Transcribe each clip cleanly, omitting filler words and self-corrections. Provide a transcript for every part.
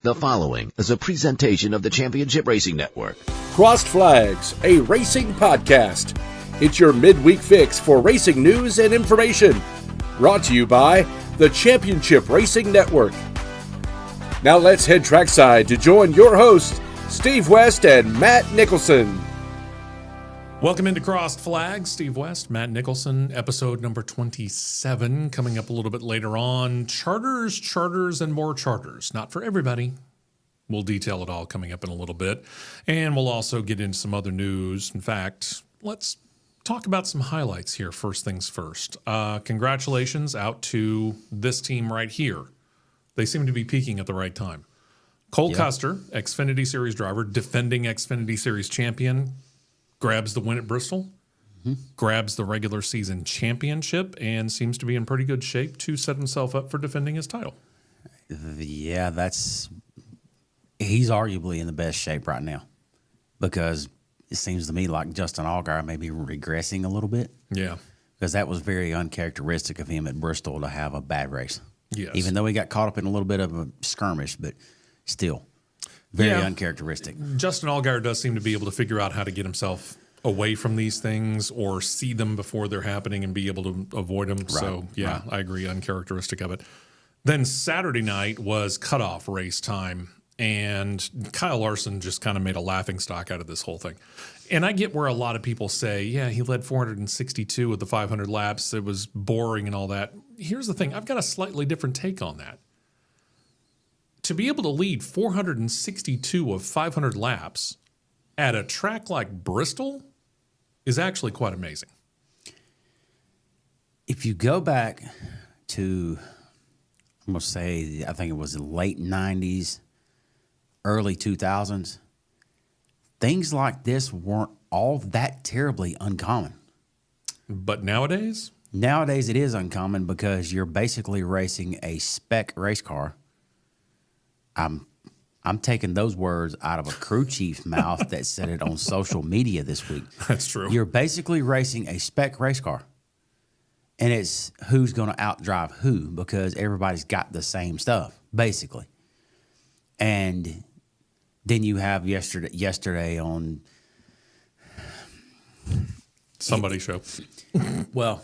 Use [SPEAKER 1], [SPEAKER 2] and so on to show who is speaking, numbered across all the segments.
[SPEAKER 1] The following is a presentation of the Championship Racing Network.
[SPEAKER 2] Crossed Flags, a racing podcast. It's your midweek fix for racing news and information. Brought to you by the Championship Racing Network. Now let's head trackside to join your hosts, Steve West and Matt Nicholson.
[SPEAKER 3] Welcome into Crossed Flags. Steve West, Matt Nicholson, episode number 27, coming up a little bit later on. Charters, and more charters. Not for everybody. We'll detail it all coming up in a little bit. And we'll also get into some other news. In fact, let's talk about some highlights here, first things first. Congratulations out to this team right here. They seem to be peaking at the right time. Cole Custer, Xfinity Series driver, defending Xfinity Series champion, grabs the win at Bristol, grabs the regular season championship, and seems to be in pretty good shape to set himself up for defending his title.
[SPEAKER 4] Yeah, he's arguably in the best shape right now because it seems to me like Justin Allgaier may be regressing a little bit.
[SPEAKER 3] Yeah.
[SPEAKER 4] Because that was very uncharacteristic of him at Bristol to have a bad race.
[SPEAKER 3] Yes.
[SPEAKER 4] Even though he got caught up in a little bit of a skirmish, but still. Very uncharacteristic.
[SPEAKER 3] Justin Allgaier does seem to be able to figure out how to get himself away from these things or see them before they're happening and be able to avoid them. Right. So, I agree, uncharacteristic of it. Then Saturday night was cutoff race time, and Kyle Larson just kind of made a laughingstock out of this whole thing. And I get where a lot of people say, he led 462 with the 500 laps. It was boring and all that. Here's the thing. I've got a slightly different take on that. To be able to lead 462 of 500 laps at a track like Bristol is actually quite amazing.
[SPEAKER 4] If you go back to, I'm going to say, I think it was the late 90s, early 2000s, things like this weren't all that terribly uncommon.
[SPEAKER 3] But nowadays?
[SPEAKER 4] Nowadays it is uncommon because you're basically racing a spec race car. I'm taking those words out of a crew chief's mouth that said it on social media this week.
[SPEAKER 3] That's true.
[SPEAKER 4] You're basically racing a spec race car. And it's who's going to outdrive who because everybody's got the same stuff, basically. And then you have yesterday on
[SPEAKER 3] somebody's show.
[SPEAKER 4] Well,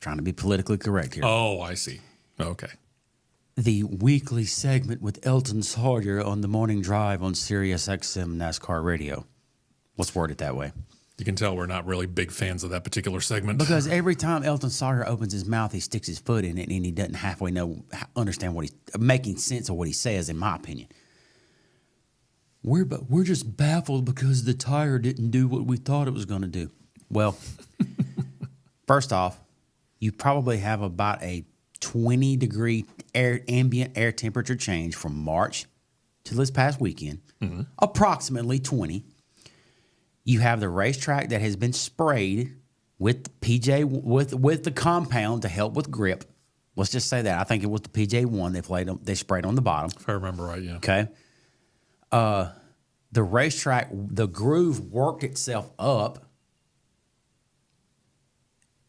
[SPEAKER 4] trying to be politically correct here.
[SPEAKER 3] Oh, I see. Okay.
[SPEAKER 4] The weekly segment with Elton Sawyer on the morning drive on Sirius XM NASCAR radio. Let's word it that way.
[SPEAKER 3] You can tell we're not really big fans of that particular segment.
[SPEAKER 4] Because every time Elton Sawyer opens his mouth, he sticks his foot in it, and he doesn't halfway understand what he's making sense of what he says, in my opinion. We're just baffled because the tire didn't do what we thought it was going to do. Well, first off, you probably have about a 20-degree ambient air temperature change from March to this past weekend, approximately 20. You have the racetrack that has been sprayed with with the compound to help with grip. Let's just say that. I think it was the PJ1 they sprayed on the bottom.
[SPEAKER 3] If I remember right, yeah.
[SPEAKER 4] Okay. The racetrack, the groove worked itself up,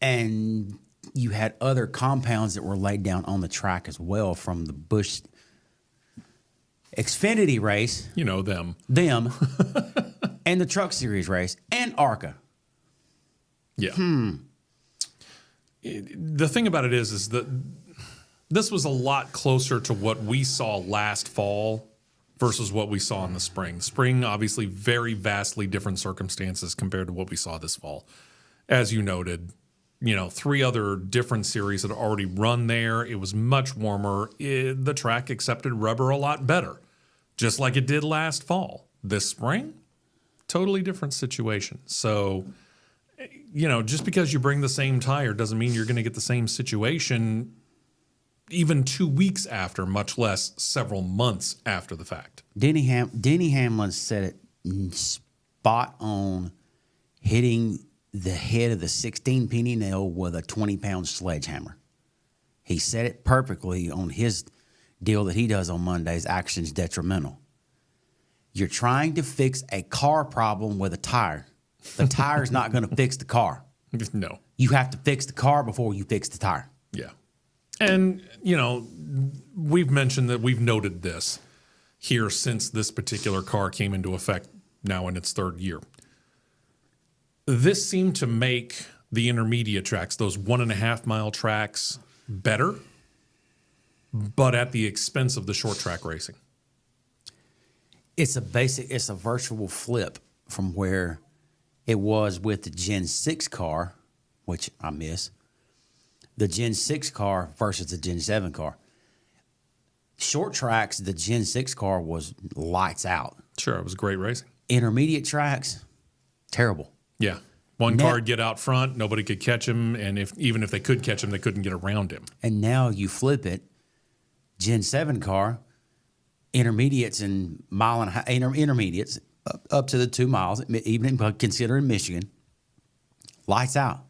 [SPEAKER 4] and you had other compounds that were laid down on the track as well from the Busch Xfinity race.
[SPEAKER 3] You know them.
[SPEAKER 4] And the Truck Series race and ARCA.
[SPEAKER 3] Yeah. The thing about it is that this was a lot closer to what we saw last fall versus what we saw in the spring. Spring, obviously, very vastly different circumstances compared to what we saw this fall. As you noted, 3 other different series had already run there. It was much warmer. The track accepted rubber a lot better, just like it did last fall. This spring, totally different situation. So, just because you bring the same tire doesn't mean you're going to get the same situation even 2 weeks after, much less several months after the fact.
[SPEAKER 4] Denny Hamlin said it spot on, hitting the head of the 16-penny nail with a 20-pound sledgehammer. He said it perfectly on his deal that he does on Mondays, Actions Detrimental. You're trying to fix a car problem with a tire. The tire's not going to fix the car.
[SPEAKER 3] No.
[SPEAKER 4] You have to fix the car before you fix the tire.
[SPEAKER 3] Yeah. And, we've mentioned that we've noted this here since this particular car came into effect now in its third year. This seemed to make the intermediate tracks, those 1.5 mile tracks, better, but at the expense of the short track racing.
[SPEAKER 4] It's a virtual flip from where it was with the Gen 6 car, which I miss, the Gen 6 car versus the Gen 7 car. Short tracks, the Gen 6 car was lights out.
[SPEAKER 3] Sure, it was great racing.
[SPEAKER 4] Intermediate tracks, terrible.
[SPEAKER 3] Yeah. One car would get out front, nobody could catch him, and even if they could catch him, they couldn't get around him.
[SPEAKER 4] And now you flip it, Gen 7 car, intermediates and intermediates up to the 2 miles, even considering Michigan, lights out.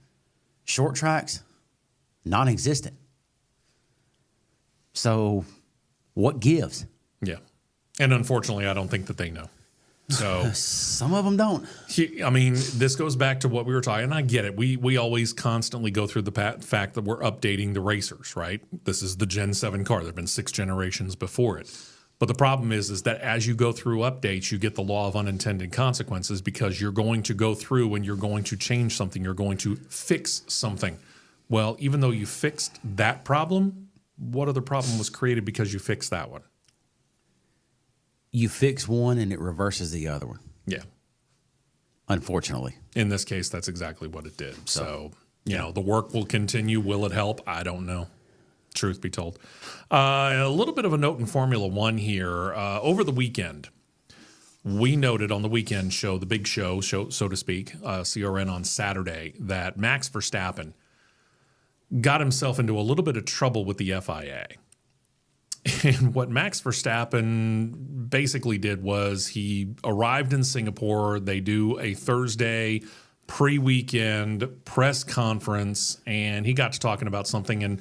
[SPEAKER 4] Short tracks, non-existent. So what gives?
[SPEAKER 3] Yeah. And unfortunately, I don't think that they know. So
[SPEAKER 4] some of them don't.
[SPEAKER 3] This goes back to what we were talking, and I get it. We always constantly go through the fact that we're updating the racers, right? This is the Gen 7 car. There have been 6 generations before it. But the problem is that as you go through updates, you get the law of unintended consequences because you're going to go through and you're going to change something. You're going to fix something. Well, even though you fixed that problem, what other problem was created because you fixed that one?
[SPEAKER 4] You fix one and it reverses the other one.
[SPEAKER 3] Yeah.
[SPEAKER 4] Unfortunately.
[SPEAKER 3] In this case, that's exactly what it did. So the work will continue. Will it help? I don't know. Truth be told. A little bit of a note in Formula One here. Over the weekend, we noted on the weekend show, the big show, so to speak, CRN on Saturday, that Max Verstappen got himself into a little bit of trouble with the FIA. And what Max Verstappen basically did was he arrived in Singapore. They do a Thursday pre-weekend press conference, and he got to talking about something. And,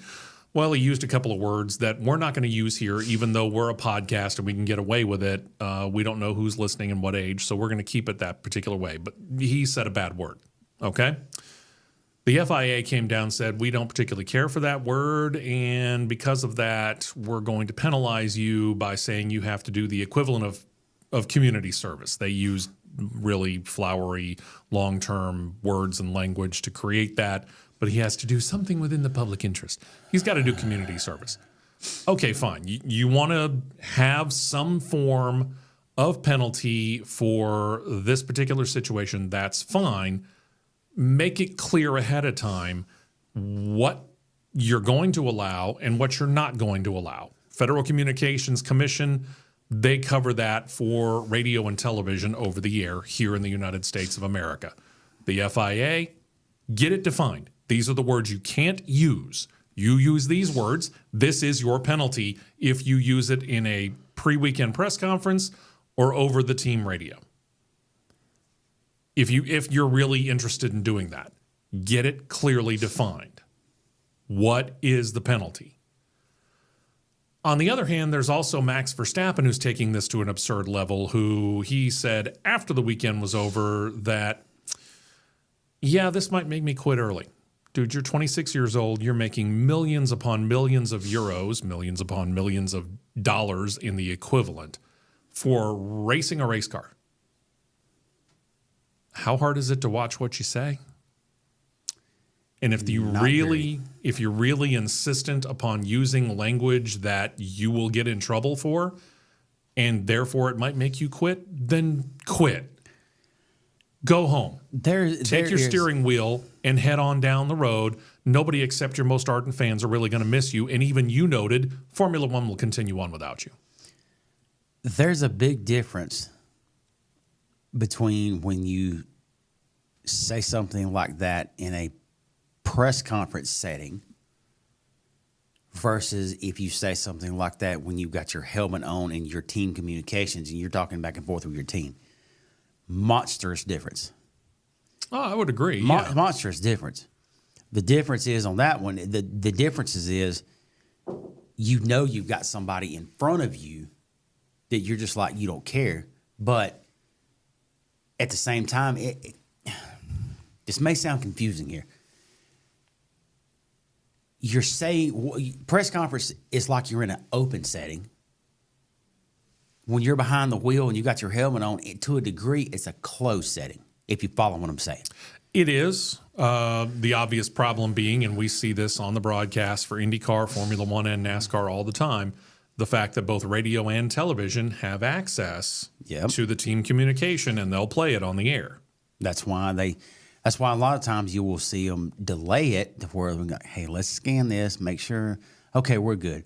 [SPEAKER 3] well, he used a couple of words that we're not going to use here, even though we're a podcast and we can get away with it. We don't know who's listening and what age, so we're going to keep it that particular way. But he said a bad word, okay? The FIA came down and said, we don't particularly care for that word, and because of that, we're going to penalize you by saying you have to do the equivalent of community service. They used really flowery, long-term words and language to create that, but he has to do something within the public interest. He's got to do community service. Okay, fine. You want to have some form of penalty for this particular situation, that's fine. Make it clear ahead of time what you're going to allow and what you're not going to allow. Federal Communications Commission, they cover that for radio and television over the air here in the United States of America. The FIA, get it defined. These are the words you can't use. You use these words. This is your penalty if you use it in a pre-weekend press conference or over the team radio. If you're really interested in doing that, get it clearly defined. What is the penalty? On the other hand, there's also Max Verstappen, who's taking this to an absurd level, who he said after the weekend was over that, yeah, this might make me quit early. Dude, you're 26 years old. You're making millions upon millions of euros, millions upon millions of dollars in the equivalent for racing a race car. How hard is it to watch what you say? And if you're really insistent upon using language that you will get in trouble for, and therefore it might make you quit, then quit. Go home. Take your steering wheel and head on down the road. Nobody except your most ardent fans are really going to miss you. And even you noted, Formula One will continue on without you.
[SPEAKER 4] There's a big difference between when you say something like that in a press conference setting versus if you say something like that when you've got your helmet on and your team communications and you're talking back and forth with your team. Monstrous difference.
[SPEAKER 3] Oh, I would agree.
[SPEAKER 4] Monstrous difference. The difference is on that one, the differences is you've got somebody in front of you that you're just like, you don't care. But at the same time, this may sound confusing here. you're saying press conference is like you're in an open setting. When you're behind the wheel and you got your helmet on, to a degree, it's a closed setting, if you follow what I'm saying.
[SPEAKER 3] It is. The obvious problem being, and we see this on the broadcast for IndyCar, Formula One, and NASCAR all the time, the fact that both radio and television have access to the team communication, and they'll play it on the air.
[SPEAKER 4] That's why a lot of times you will see them delay it to where we go, hey, let's scan this, make sure, okay, we're good.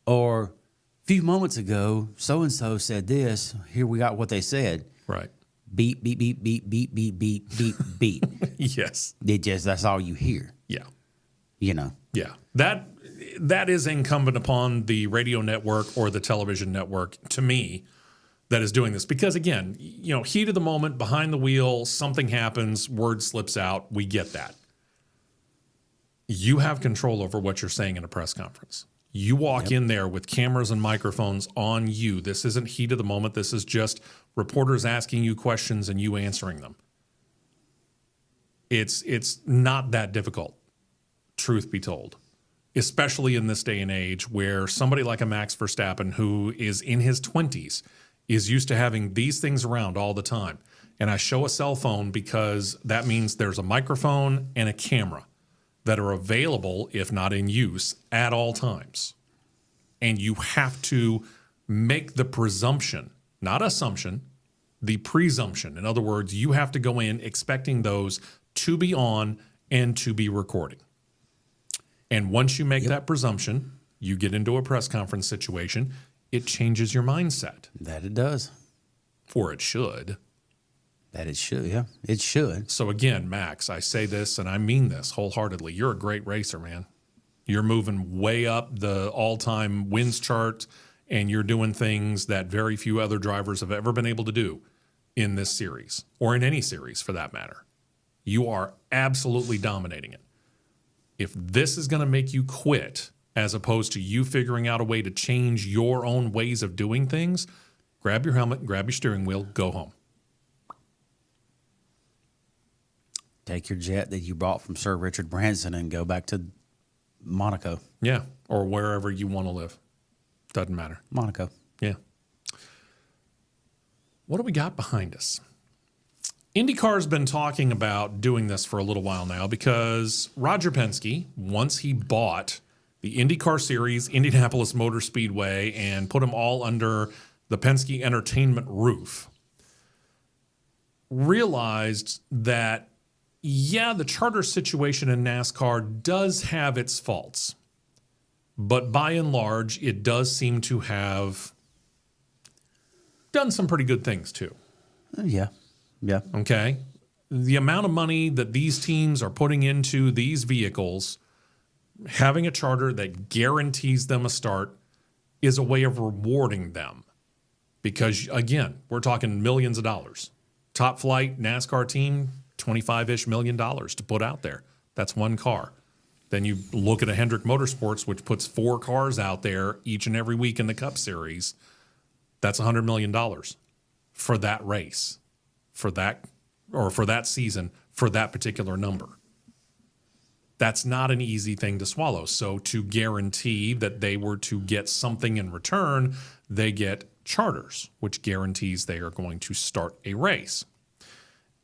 [SPEAKER 4] Or a few moments ago, so-and-so said this, here we got what they said.
[SPEAKER 3] Right.
[SPEAKER 4] Beep, beep, beep, beep, beep, beep, beep, beep, beep.
[SPEAKER 3] Yes.
[SPEAKER 4] That's all you hear.
[SPEAKER 3] Yeah.
[SPEAKER 4] You know.
[SPEAKER 3] Yeah. That is incumbent upon the radio network or the television network, to me, that is doing this. Because, again, heat of the moment, behind the wheel, something happens, word slips out, we get that. You have control over what you're saying in a press conference. You walk in there with cameras and microphones on you. This isn't heat of the moment. This is just reporters asking you questions and you answering them. It's not that difficult, truth be told, especially in this day and age where somebody like a Max Verstappen, who is in his 20s, is used to having these things around all the time. And I show a cell phone because that means there's a microphone and a camera that are available, if not in use, at all times. And you have to make the presumption, not assumption, the presumption. In other words, you have to go in expecting those to be on and to be recording. And once you make that presumption, you get into a press conference situation, it changes your mindset.
[SPEAKER 4] That it does.
[SPEAKER 3] Or it should.
[SPEAKER 4] That it should, yeah. It should.
[SPEAKER 3] So again, Max, I say this and I mean this wholeheartedly. You're a great racer, man. You're moving way up the all-time wins chart, and you're doing things that very few other drivers have ever been able to do in this series, or in any series for that matter. You are absolutely dominating it. If this is going to make you quit, as opposed to you figuring out a way to change your own ways of doing things, grab your helmet, grab your steering wheel, go home.
[SPEAKER 4] Take your jet that you brought from Sir Richard Branson and go back to Monaco.
[SPEAKER 3] Yeah, or wherever you want to live. Doesn't matter.
[SPEAKER 4] Monaco.
[SPEAKER 3] Yeah. What do we got behind us? IndyCar's been talking about doing this for a little while now because Roger Penske, once he bought the IndyCar Series, Indianapolis Motor Speedway, and put them all under the Penske Entertainment roof, realized that the charter situation in NASCAR does have its faults, but by and large, it does seem to have done some pretty good things too.
[SPEAKER 4] Yeah.
[SPEAKER 3] Okay. The amount of money that these teams are putting into these vehicles, having a charter that guarantees them a start, is a way of rewarding them. Because again, we're talking millions of dollars. Top flight NASCAR team, $25-ish million to put out there. That's one car. Then you look at a Hendrick Motorsports, which puts 4 cars out there each and every week in the Cup Series. That's $100 million for that race, for that season, for that particular number. That's not an easy thing to swallow. So to guarantee that they were to get something in return, they get charters, which guarantees they are going to start a race.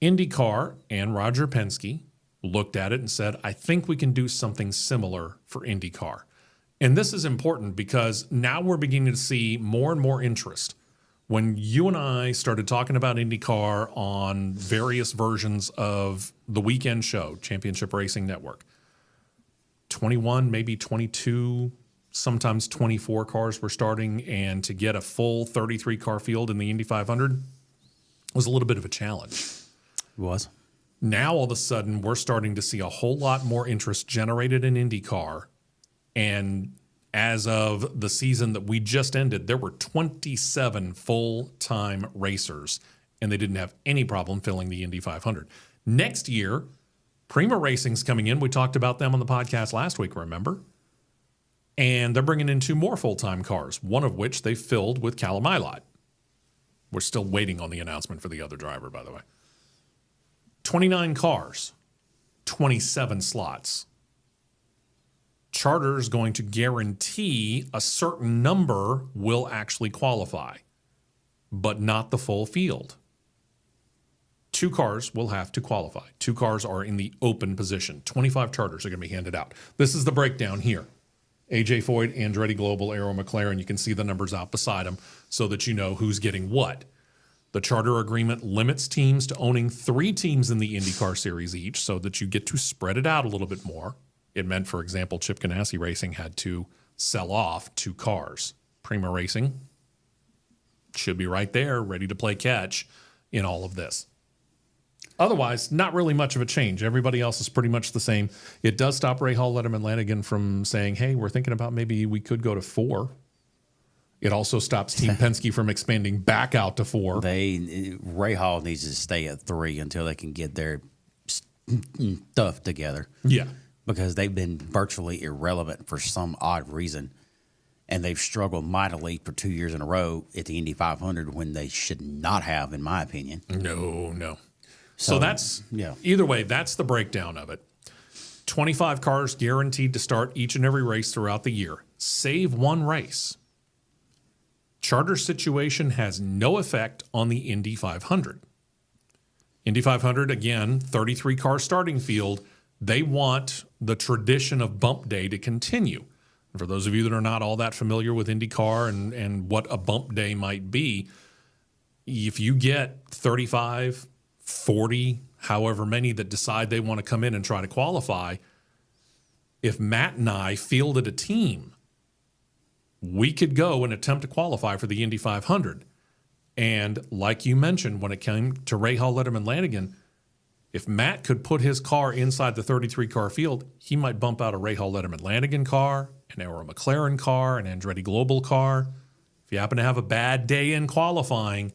[SPEAKER 3] IndyCar and Roger Penske looked at it and said, I think we can do something similar for IndyCar. And this is important because now we're beginning to see more and more interest. When you and I started talking about IndyCar on various versions of the weekend show, Championship Racing Network, 21, maybe 22, sometimes 24 cars were starting, and to get a full 33-car field in the Indy 500 was a little bit of a challenge.
[SPEAKER 4] It was.
[SPEAKER 3] Now, all of a sudden, we're starting to see a whole lot more interest generated in IndyCar. And as of the season that we just ended, there were 27 full-time racers, and they didn't have any problem filling the Indy 500. Next year, Prima Racing's coming in. We talked about them on the podcast last week, remember? And they're bringing in 2 more full-time cars, one of which they filled with Callum Ilott. We're still waiting on the announcement for the other driver, by the way. 29 cars, 27 slots. Charter is going to guarantee a certain number will actually qualify, but not the full field. 2 cars will have to qualify. 2 cars are in the open position. 25 charters are going to be handed out. This is the breakdown here. AJ Foyt, Andretti Global, Arrow McLaren. You can see the numbers out beside them so that you know who's getting what. The charter agreement limits teams to owning 3 teams in the IndyCar series each so that you get to spread it out a little bit more. It meant, for example, Chip Ganassi Racing had to sell off 2 cars. Prima Racing should be right there, ready to play catch in all of this. Otherwise, not really much of a change. Everybody else is pretty much the same. It does stop Ray Hall, Letterman, Lanigan from saying, hey, we're thinking about maybe we could go to 4. It also stops Team Penske from expanding back out to 4.
[SPEAKER 4] Ray Hall needs to stay at 3 until they can get their stuff together.
[SPEAKER 3] Yeah.
[SPEAKER 4] Because they've been virtually irrelevant for some odd reason. And they've struggled mightily for 2 years in a row at the Indy 500 when they should not have, in my opinion.
[SPEAKER 3] No. So that's,
[SPEAKER 4] yeah.
[SPEAKER 3] Either way, that's the breakdown of it. 25 cars guaranteed to start each and every race throughout the year. Save 1 race. Charter situation has no effect on the Indy 500. Indy 500, again, 33-car starting field. They want the tradition of bump day to continue. And for those of you that are not all that familiar with IndyCar and what a bump day might be, if you get 35, 40, however many that decide they want to come in and try to qualify, if Matt and I fielded a team, we could go and attempt to qualify for the Indy 500. And like you mentioned, when it came to Ray Hall, Letterman, Lanigan, if Matt could put his car inside the 33-car field, he might bump out a Ray Hall, Letterman, Lanigan car, an Arrow McLaren car, an Andretti Global car. If you happen to have a bad day in qualifying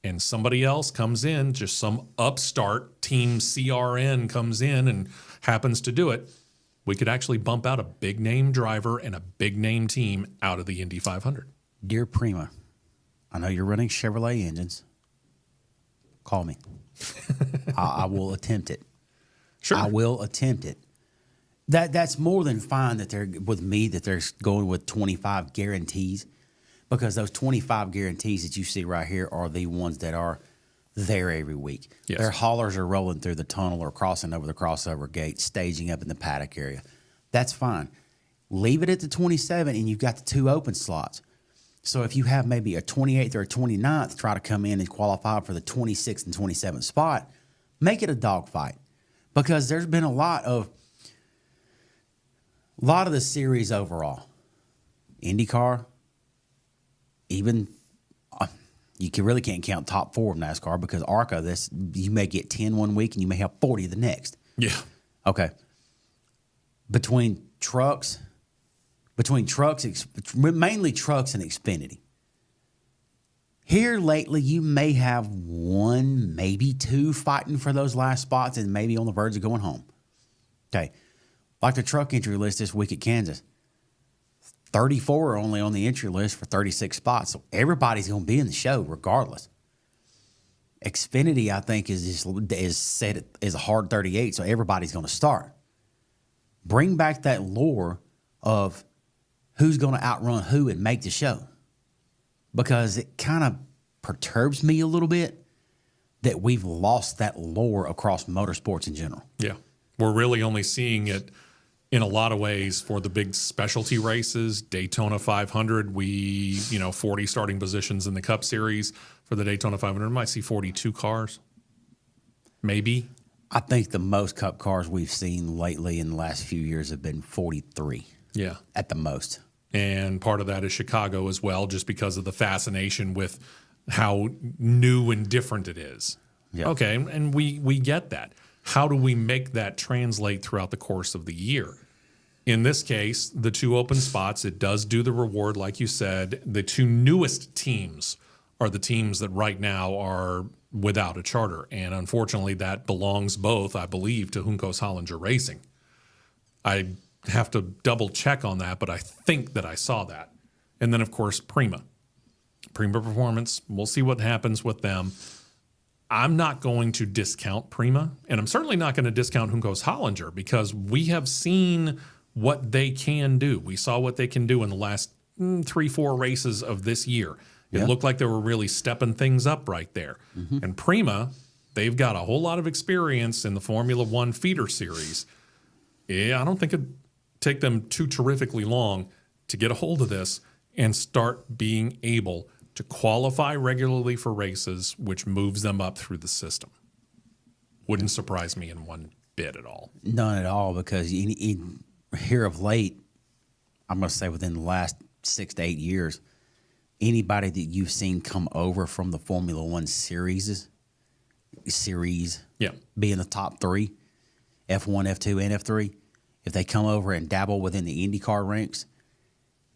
[SPEAKER 3] and somebody else comes in, just some upstart team CRN comes in and happens to do it, we could actually bump out a big-name driver and a big-name team out of the Indy 500.
[SPEAKER 4] Dear Prima, I know you're running Chevrolet engines. Call me. I will attempt it.
[SPEAKER 3] Sure.
[SPEAKER 4] I will attempt it. That's more than fine that they're going with 25 guarantees, because those 25 guarantees that you see right here are the ones that are there every week.
[SPEAKER 3] Yes.
[SPEAKER 4] Their haulers are rolling through the tunnel or crossing over the crossover gate, staging up in the paddock area. That's fine. Leave it at the 27, and you've got the 2 open slots. So if you have maybe a 28th or a 29th try to come in and qualify for the 26th and 27th spot, make it a dogfight, because there's been a lot of the series overall. IndyCar, even you really can't count top 4 of NASCAR, because ARCA, you may get 10 one week and you may have 40 the next.
[SPEAKER 3] Yeah.
[SPEAKER 4] Okay. Between trucks, mainly trucks and Xfinity. Here lately, you may have 1, maybe 2 fighting for those last spots and maybe on the verge of going home. Okay. Like the truck entry list this week at Kansas. 34 are only on the entry list for 36 spots. So everybody's going to be in the show regardless. Xfinity, I think, is set as a hard 38, so everybody's going to start. Bring back that lore of who's going to outrun who and make the show. Because it kind of perturbs me a little bit that we've lost that lore across motorsports in general.
[SPEAKER 3] Yeah. We're really only seeing it in a lot of ways for the big specialty races. Daytona 500, 40 starting positions in the Cup Series. For the Daytona 500, we might see 42 cars. Maybe.
[SPEAKER 4] I think the most Cup cars we've seen lately in the last few years have been 43.
[SPEAKER 3] Yeah.
[SPEAKER 4] At the most.
[SPEAKER 3] And part of that is Chicago as well, just because of the fascination with how new and different it is.
[SPEAKER 4] Yeah.
[SPEAKER 3] Okay, and we get that. How do we make that translate throughout the course of the year? In this case, the 2 open spots, it does do the reward, like you said. The 2 newest teams are the teams that right now are without a charter. And unfortunately, that belongs both, I believe, to Juncos Hollinger Racing. I have to double check on that, but I think that I saw that. And then, of course, Prima Performance. We'll see what happens with them. I'm not going to discount Prima, and I'm certainly not going to discount Juncos Hollinger, because we have seen what they can do. We saw what they can do in the last 3-4 races of this year. It looked like they were really stepping things up right there. And Prima, they've got a whole lot of experience in the Formula One feeder series. Yeah, I don't think it'd take them too terrifically long to get a hold of this and start being able to qualify regularly for races, which moves them up through the system. Wouldn't surprise me in one bit at all.
[SPEAKER 4] None at all, because here of late, I'm going to say within the last 6 to 8 years, anybody that you've seen come over from the Formula One series, be in the top 3, F1, F2, and F3, if they come over and dabble within the IndyCar ranks,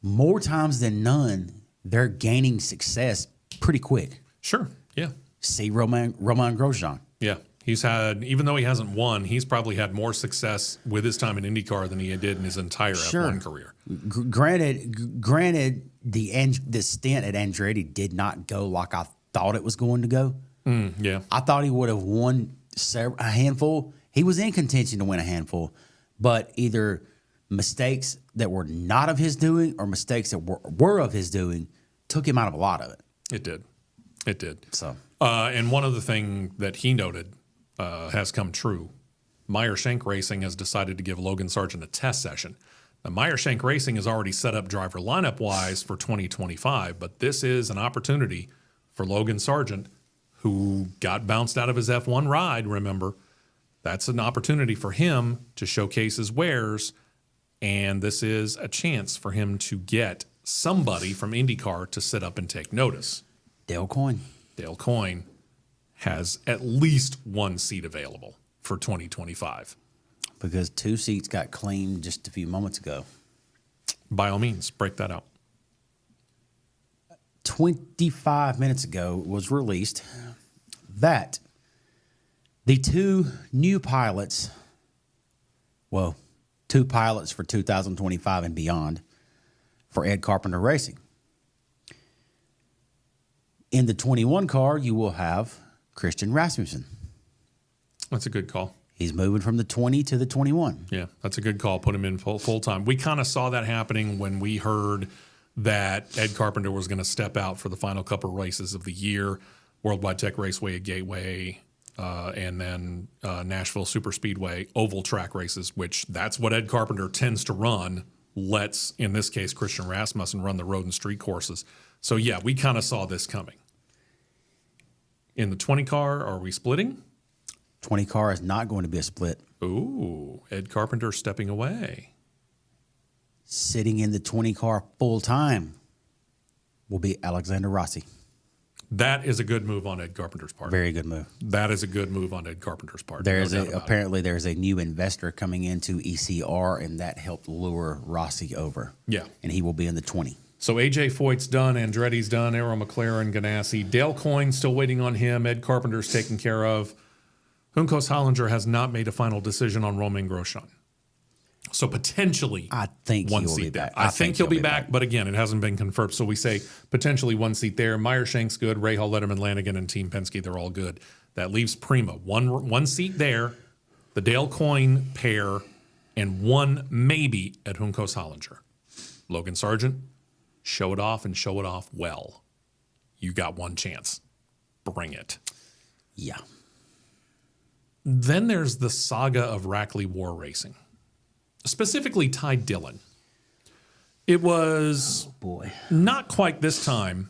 [SPEAKER 4] more times than none, they're gaining success pretty quick.
[SPEAKER 3] Sure, yeah.
[SPEAKER 4] See Roman Grosjean.
[SPEAKER 3] Yeah, he's had, even though he hasn't won, he's probably had more success with his time in IndyCar than he did in his entire F1 career.
[SPEAKER 4] Granted, the stint at Andretti did not go like I thought it was going to go.
[SPEAKER 3] Yeah.
[SPEAKER 4] I thought he would have won a handful. He was in contention to win a handful, but either mistakes that were not of his doing or mistakes that were of his doing took him out of a lot of it.
[SPEAKER 3] It did.
[SPEAKER 4] So,
[SPEAKER 3] and one other thing that he noted has come true. Meyer Shank Racing has decided to give Logan Sargent a test session. Now, Meyer Shank Racing is already set up driver lineup-wise for 2025, but this is an opportunity for Logan Sargent, who got bounced out of his F1 ride, remember. That's an opportunity for him to showcase his wares, and this is a chance for him to get somebody from IndyCar to sit up and take notice.
[SPEAKER 4] Dale Coyne
[SPEAKER 3] has at least one seat available for 2025.
[SPEAKER 4] Because 2 seats got claimed just a few moments ago.
[SPEAKER 3] By all means, break that out.
[SPEAKER 4] 25 minutes ago it was released that the 2 new pilots, 2 pilots for 2025 and beyond for Ed Carpenter Racing. In the 21 car, you will have Christian Rasmussen.
[SPEAKER 3] That's a good call.
[SPEAKER 4] He's moving from the 20 to the 21.
[SPEAKER 3] Yeah, that's a good call. Put him in full time. We kind of saw that happening when we heard that Ed Carpenter was going to step out for the final couple races of the year, Worldwide Tech Raceway at Gateway, and then Nashville Superspeedway oval track races, which that's what Ed Carpenter tends to run. Let's, in this case, Christian Rasmussen run the road and street courses. So, yeah, we kind of saw this coming. In the 20 car, are we splitting?
[SPEAKER 4] 20 car is not going to be a split.
[SPEAKER 3] Ooh, Ed Carpenter stepping away.
[SPEAKER 4] Sitting in the 20 car full time will be Alexander Rossi.
[SPEAKER 3] That is a good move on Ed Carpenter's part.
[SPEAKER 4] Very good move.
[SPEAKER 3] That is a good move on Ed Carpenter's part.
[SPEAKER 4] There's there's a new investor coming into ECR, and that helped lure Rossi over.
[SPEAKER 3] Yeah.
[SPEAKER 4] And he will be in the 20.
[SPEAKER 3] So AJ Foyt's done, Andretti's done, Arrow McLaren, Ganassi, Dale Coyne still waiting on him, Ed Carpenter's taken care of. Juncos Hollinger has not made a final decision on Romain Grosjean. So potentially
[SPEAKER 4] I think
[SPEAKER 3] one
[SPEAKER 4] he will
[SPEAKER 3] seat
[SPEAKER 4] be
[SPEAKER 3] there.
[SPEAKER 4] back.
[SPEAKER 3] I think he'll be back, but again, it hasn't been confirmed. So we say potentially one seat there. Meyer Shank's good. Rahal, Letterman, Lanigan, and Team Penske, they're all good. That leaves Prima. One seat there, the Dale Coyne pair, and one maybe at Juncos Hollinger. Logan Sargent, show it off and show it off well. You got one chance. Bring it.
[SPEAKER 4] Yeah.
[SPEAKER 3] Then there's the saga of Rackley War Racing, specifically Ty Dillon. It was not quite this time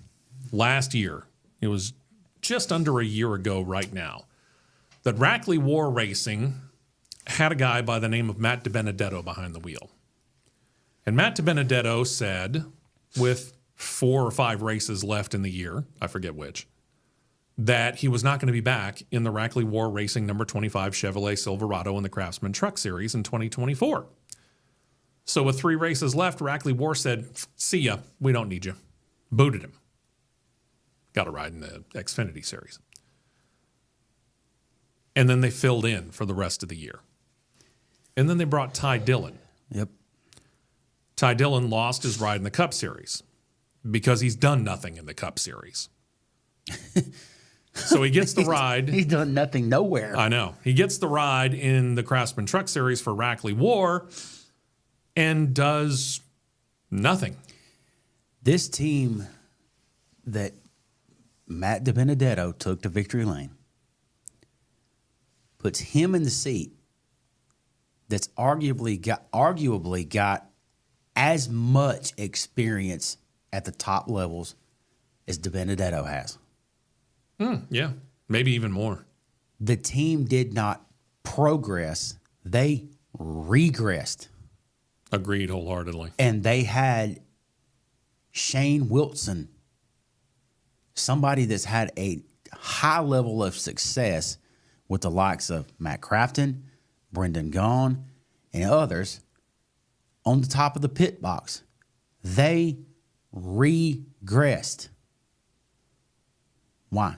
[SPEAKER 3] last year. It was just under a year ago right now that Rackley War Racing had a guy by the name of Matt DiBenedetto behind the wheel. And Matt DiBenedetto said, with 4 or 5 races left in the year, I forget which, that he was not going to be back in the Rackley War Racing number 25 Chevrolet Silverado in the Craftsman Truck Series in 2024. So with 3 races left, Rackley War said, see ya, we don't need you. Booted him. Got a ride in the Xfinity Series. And then they filled in for the rest of the year. And then they brought Ty Dillon.
[SPEAKER 4] Yep.
[SPEAKER 3] Ty Dillon lost his ride in the Cup Series because he's done nothing in the Cup Series. So he gets the ride.
[SPEAKER 4] He's done nothing nowhere.
[SPEAKER 3] I know. He gets the ride in the Craftsman Truck Series for Rackley War, and does nothing.
[SPEAKER 4] This team that Matt DiBenedetto took to victory lane puts him in the seat that's arguably got as much experience at the top levels as DiBenedetto has.
[SPEAKER 3] Yeah, maybe even more.
[SPEAKER 4] The team did not progress. They regressed.
[SPEAKER 3] Agreed wholeheartedly.
[SPEAKER 4] And they had Shane Wilson, somebody that's had a high level of success with the likes of Matt Crafton, Brendan Gaughan, and others on the top of the pit box. They regressed. Why?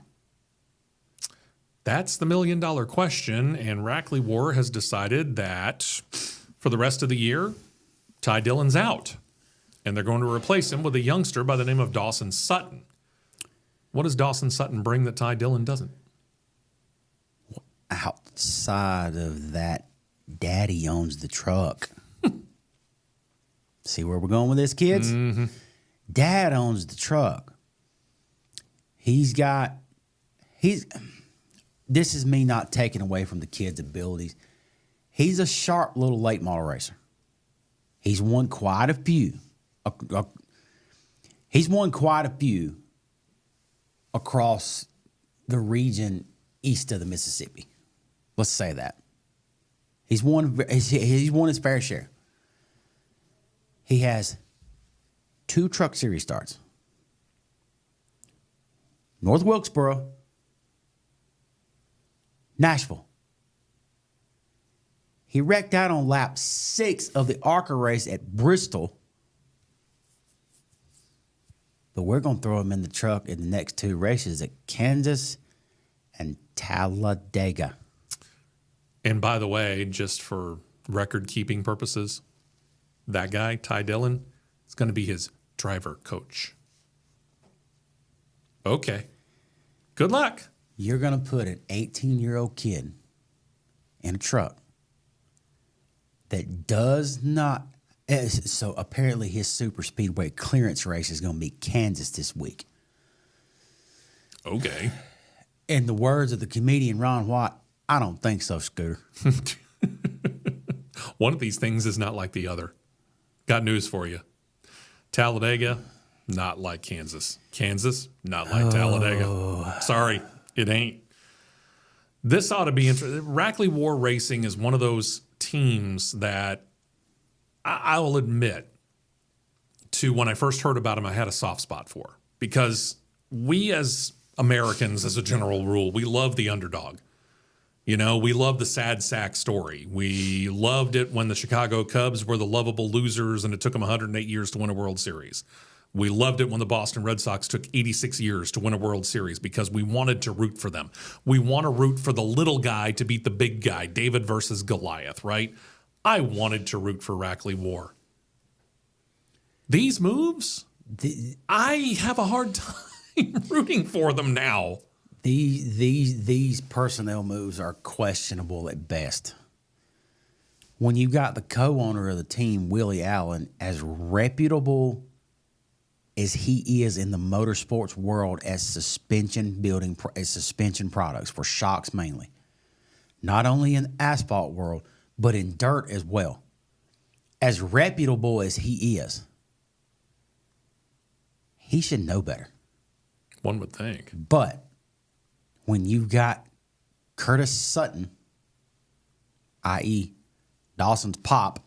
[SPEAKER 3] That's the $1 million question, and Rackley War has decided that for the rest of the year, Ty Dillon's out, and they're going to replace him with a youngster by the name of Dawson Sutton. What does Dawson Sutton bring that Ty Dillon doesn't?
[SPEAKER 4] Outside of that, Daddy owns the truck. See where we're going with this, kids? Mm-hmm. Dad owns the truck. This is me not taking away from the kid's abilities. He's a sharp little late model racer. He's won quite a few. Across the region east of the Mississippi. Let's say that. He's won his fair share. He has 2 Truck Series starts. North Wilkesboro, Nashville. He wrecked out on lap 6 of the ARCA race at Bristol. But we're going to throw him in the truck in the next 2 races at Kansas and Talladega.
[SPEAKER 3] And by the way, just for record-keeping purposes, that guy, Ty Dillon, is going to be his driver coach. Okay. Good luck.
[SPEAKER 4] You're going to put an 18-year-old kid in a truck that does not... So apparently his super speedway clearance race is going to be Kansas this week.
[SPEAKER 3] Okay.
[SPEAKER 4] In the words of the comedian Ron Watt, I don't think so, Scooter.
[SPEAKER 3] One of these things is not like the other. Got news for you. Talladega, not like Kansas. Kansas, not like Talladega. Sorry, it ain't. This ought to be interesting. Rackley War Racing is one of those teams that I will admit to when I first heard about him, I had a soft spot for. Because we as Americans, as a general rule, we love the underdog. You know, we love the sad sack story. We loved it when the Chicago Cubs were the lovable losers and it took them 108 years to win a World Series. We loved it when the Boston Red Sox took 86 years to win a World Series because we wanted to root for them. We want to root for the little guy to beat the big guy, David versus Goliath, right? I wanted to root for Rackley War. These moves, I have a hard time rooting for them now.
[SPEAKER 4] These personnel moves are questionable at best. When you got the co-owner of the team, Willie Allen, as reputable as he is in the motorsports world as suspension products for shocks mainly, not only in the asphalt world, but in dirt as well. As reputable as he is, he should know better.
[SPEAKER 3] One would think.
[SPEAKER 4] But when you've got Curtis Sutton, i.e. Dawson's pop,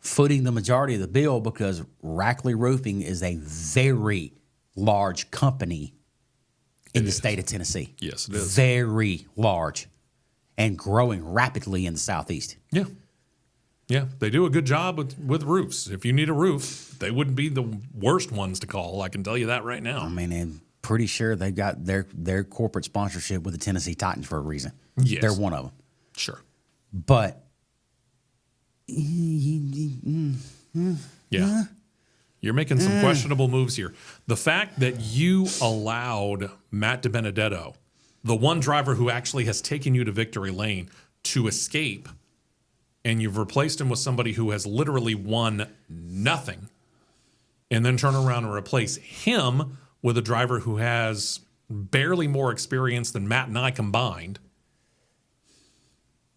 [SPEAKER 4] footing the majority of the bill because Rackley Roofing is a very large company in the state of Tennessee.
[SPEAKER 3] Yes, it is.
[SPEAKER 4] Very large and growing rapidly in the Southeast.
[SPEAKER 3] Yeah. Yeah, they do a good job with roofs. If you need a roof, they wouldn't be the worst ones to call. I can tell you that right now.
[SPEAKER 4] I mean, I'm pretty sure they've got their corporate sponsorship with the Tennessee Titans for a reason.
[SPEAKER 3] Yes.
[SPEAKER 4] They're one of them.
[SPEAKER 3] Sure.
[SPEAKER 4] But
[SPEAKER 3] yeah. You're making some questionable moves here. The fact that you allowed Matt DiBenedetto, the one driver who actually has taken you to victory lane, to escape and you've replaced him with somebody who has literally won nothing, and then turn around and replace him with a driver who has barely more experience than Matt and I combined,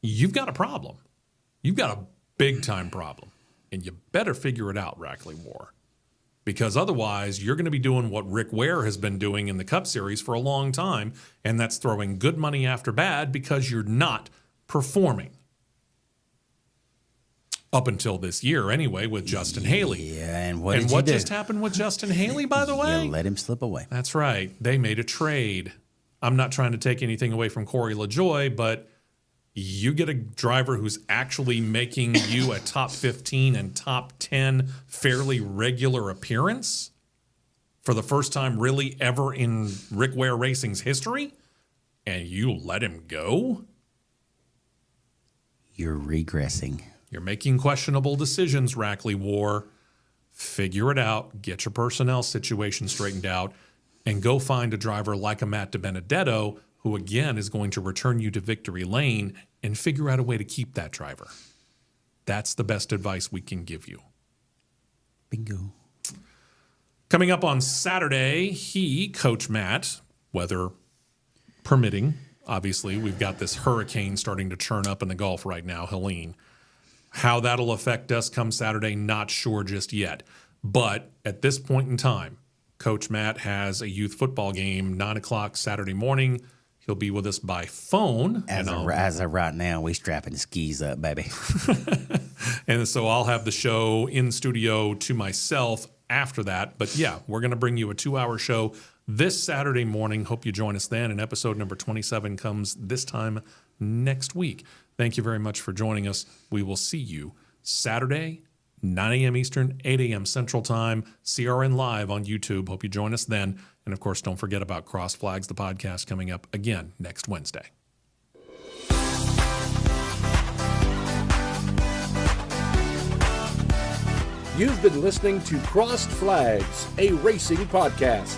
[SPEAKER 3] you've got a problem. You've got a big-time problem, and you better figure it out, Rackley War, because otherwise you're going to be doing what Rick Ware has been doing in the Cup Series for a long time, and that's throwing good money after bad because you're not performing. Up until this year, anyway, with Justin Haley.
[SPEAKER 4] Yeah, and what
[SPEAKER 3] just happened with Justin Haley, by the way?
[SPEAKER 4] You let him slip away.
[SPEAKER 3] That's right. They made a trade. I'm not trying to take anything away from Corey LaJoie, but you get a driver who's actually making you a top 15 and top 10 fairly regular appearance for the first time really ever in Rick Ware Racing's history, and you let him go?
[SPEAKER 4] You're regressing.
[SPEAKER 3] You're making questionable decisions, Rackley War. Figure it out. Get your personnel situation straightened out, and go find a driver like a Matt DiBenedetto, who again is going to return you to victory lane, and figure out a way to keep that driver. That's the best advice we can give you.
[SPEAKER 4] Bingo.
[SPEAKER 3] Coming up on Saturday, Coach Matt, weather permitting, obviously, we've got this hurricane starting to churn up in the Gulf right now, Helene. How that'll affect us come Saturday, not sure just yet. But at this point in time, Coach Matt has a youth football game, 9 o'clock Saturday morning. He'll be with us by phone.
[SPEAKER 4] As of right now, we strapping the skis up, baby.
[SPEAKER 3] And so I'll have the show in studio to myself after that. But yeah, we're going to bring you a 2-hour show this Saturday morning. Hope you join us then. And episode number 27 comes this time next week. Thank you very much for joining us. We will see you Saturday, 9 a.m. Eastern, 8 a.m. Central Time, CRN Live on YouTube. Hope you join us then. And, of course, don't forget about Cross Flags, the podcast, coming up again next Wednesday.
[SPEAKER 2] You've been listening to Crossed Flags, a racing podcast.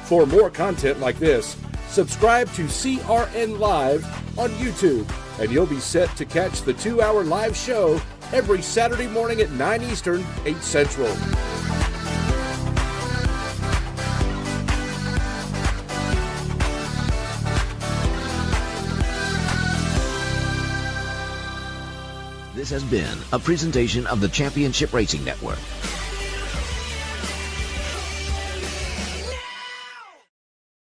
[SPEAKER 2] For more content like this, subscribe to CRN Live on YouTube, and you'll be set to catch the 2-hour live show every Saturday morning at 9 Eastern, 8 Central.
[SPEAKER 1] This has been a presentation of the Championship Racing Network.